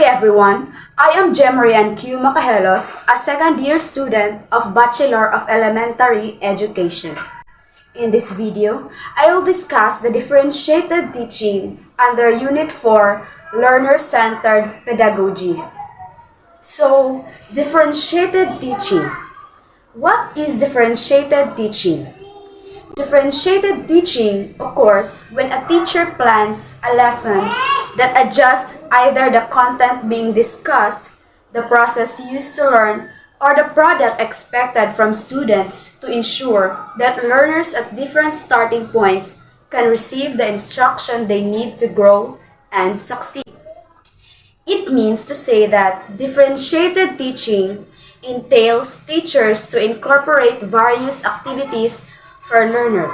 everyone, I am Jemarian Q. Macahelos, a second-year student of Bachelor of Elementary Education. In this video, I will discuss the differentiated teaching under Unit 4, Learner-Centered Pedagogy. So, differentiated teaching. What is differentiated teaching? Differentiated teaching occurs when a teacher plans a lesson that adjusts either the content being discussed, the process used to learn, or the product expected from students to ensure that learners at different starting points can receive the instruction they need to grow and succeed. It means to say that differentiated teaching entails teachers to incorporate various activities for learners,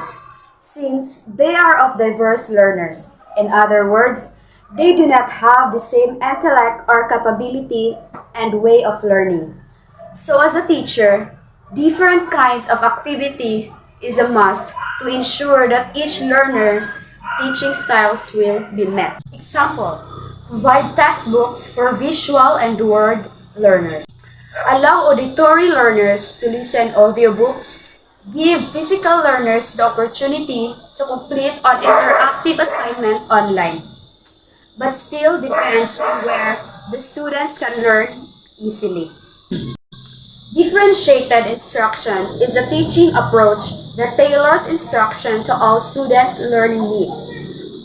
since they are of diverse learners. In other words, they do not have the same intellect or capability and way of learning. So as a teacher, different kinds of activity is a must to ensure that each learner's teaching styles will be met. Example, provide textbooks for visual and word learners. Allow auditory learners to listen audiobooks. Give physical learners the opportunity to complete an interactive assignment online, but still depends on where the students can learn easily. Differentiated instruction is a teaching approach that tailors instruction to all students' learning needs.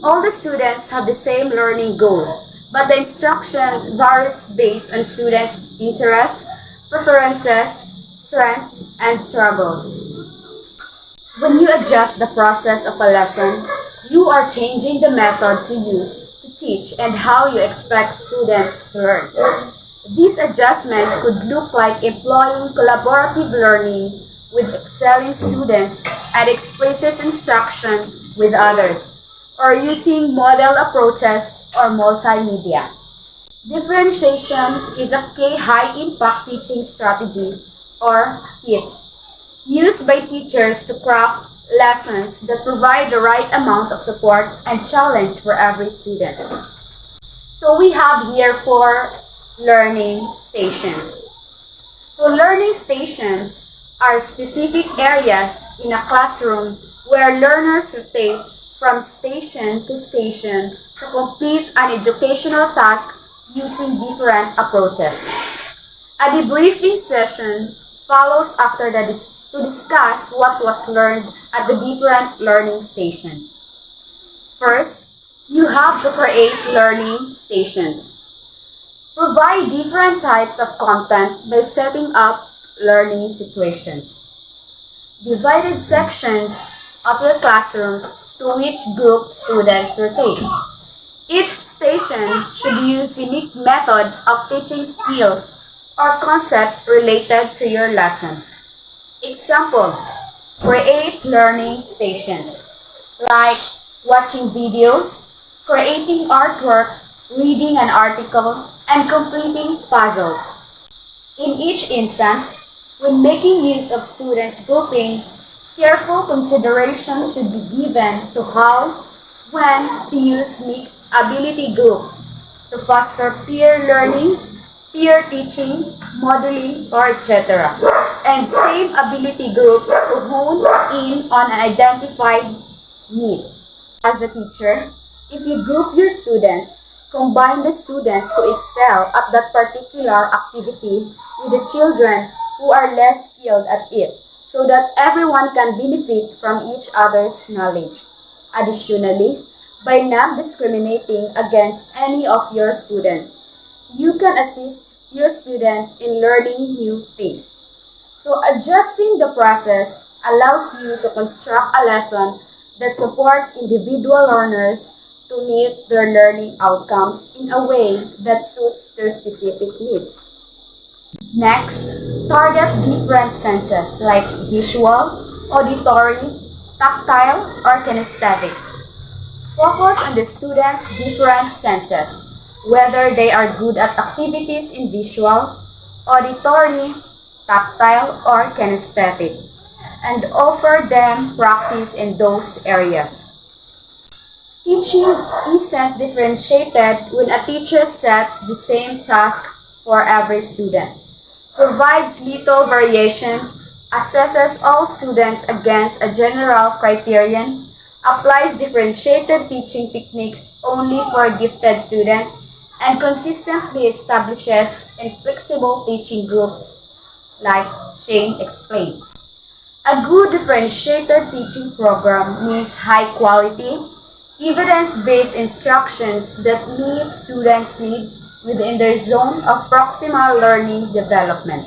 All the students have the same learning goal, but the instruction varies based on students' interests, preferences, strengths, and struggles. When you adjust the process of a lesson, you are changing the methods you use to teach and how you expect students to learn. These adjustments could look like employing collaborative learning with excelling students and explicit instruction with others, or using model approaches or multimedia. Differentiation is a key high-impact teaching strategy, or HITS, used by teachers to craft lessons that provide the right amount of support and challenge for every student. So we have here 4 learning stations. So learning stations are specific areas in a classroom where learners rotate from station to station to complete an educational task using different approaches. A debriefing session follows after to discuss what was learned at the different learning stations. First, you have to create learning stations. Provide different types of content by setting up learning situations. Divided sections of your classrooms to which group students rotate. Each station should use unique method of teaching skills or concept related to your lesson. Example, create learning stations like watching videos, creating artwork, reading an article, and completing puzzles. In each instance, when making use of students' grouping, careful consideration should be given to how, when to use mixed ability groups to foster peer learning, peer teaching, modeling, or etc. And same ability groups to hone in on an identified need. As a teacher, if you group your students, combine the students who excel at that particular activity with the children who are less skilled at it, so that everyone can benefit from each other's knowledge. Additionally, by not discriminating against any of your students, you can assist your students in learning new things. So adjusting the process allows you to construct a lesson that supports individual learners to meet their learning outcomes in a way that suits their specific needs. Next, target different senses like visual, auditory, tactile, or kinesthetic. Focus on the students' different senses, whether they are good at activities in visual, auditory, tactile, or kinesthetic, and offer them practice in those areas. Teaching isn't differentiated when a teacher sets the same task for every student, provides little variation, assesses all students against a general criterion, applies differentiated teaching techniques only for gifted students, and consistently establishes inflexible teaching groups like Shane explained. A good differentiated teaching program means high quality, evidence-based instructions that meet students' needs within their zone of proximal learning development.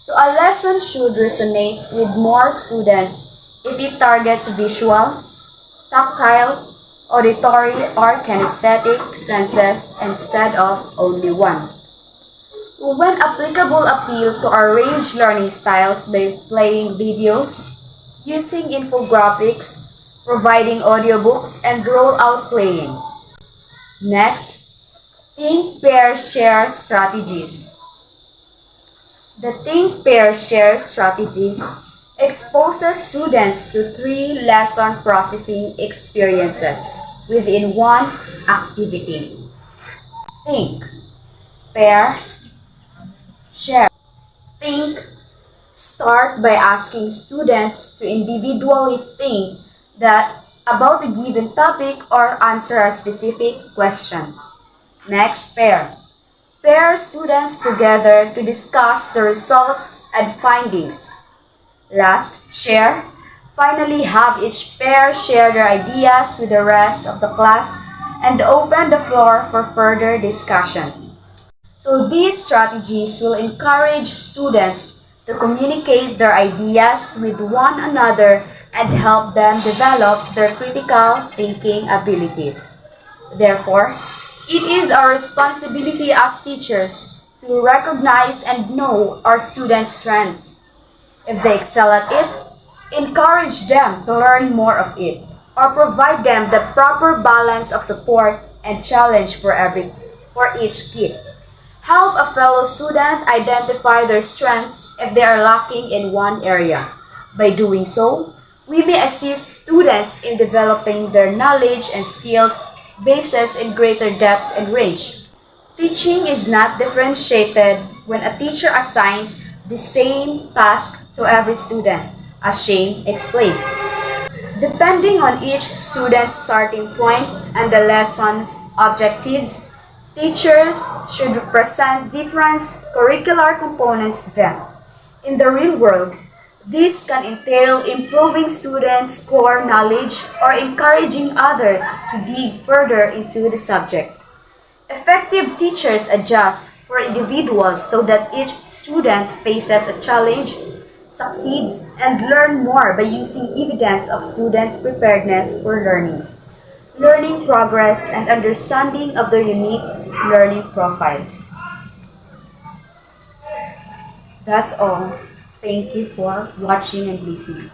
So a lesson should resonate with more students if it targets visual, tactile, auditory, or kinesthetic senses instead of only one. When applicable, appeal to arrange learning styles by playing videos, using infographics, providing audiobooks, and roll-out playing. Next, think, pair, share strategies. The Think, Pair, Share strategies exposes students to three lesson processing experiences within one activity. Think, pair, share. Think. Start by asking students to individually think that about a given topic or answer a specific question. Next, pair. Pair students together to discuss the results and findings. Last, share. Finally, have each pair share their ideas with the rest of the class and open the floor for further discussion. So these strategies will encourage students to communicate their ideas with one another and help them develop their critical thinking abilities. Therefore, it is our responsibility as teachers to recognize and know our students' strengths. If they excel at it, encourage them to learn more of it, or provide them the proper balance of support and challenge for each kid. Help a fellow student identify their strengths if they are lacking in one area. By doing so, we may assist students in developing their knowledge and skills bases in greater depth and range. Teaching is not differentiated when a teacher assigns the same task to every student, as Shane explains. Depending on each student's starting point and the lesson's objectives, teachers should present different curricular components to them. In the real world, this can entail improving students' core knowledge or encouraging others to dig further into the subject. Effective teachers adjust for individuals so that each student faces a challenge, succeeds, and learn more by using evidence of students' preparedness for learning progress, and understanding of their unique learning profiles. That's all. Thank you for watching and listening.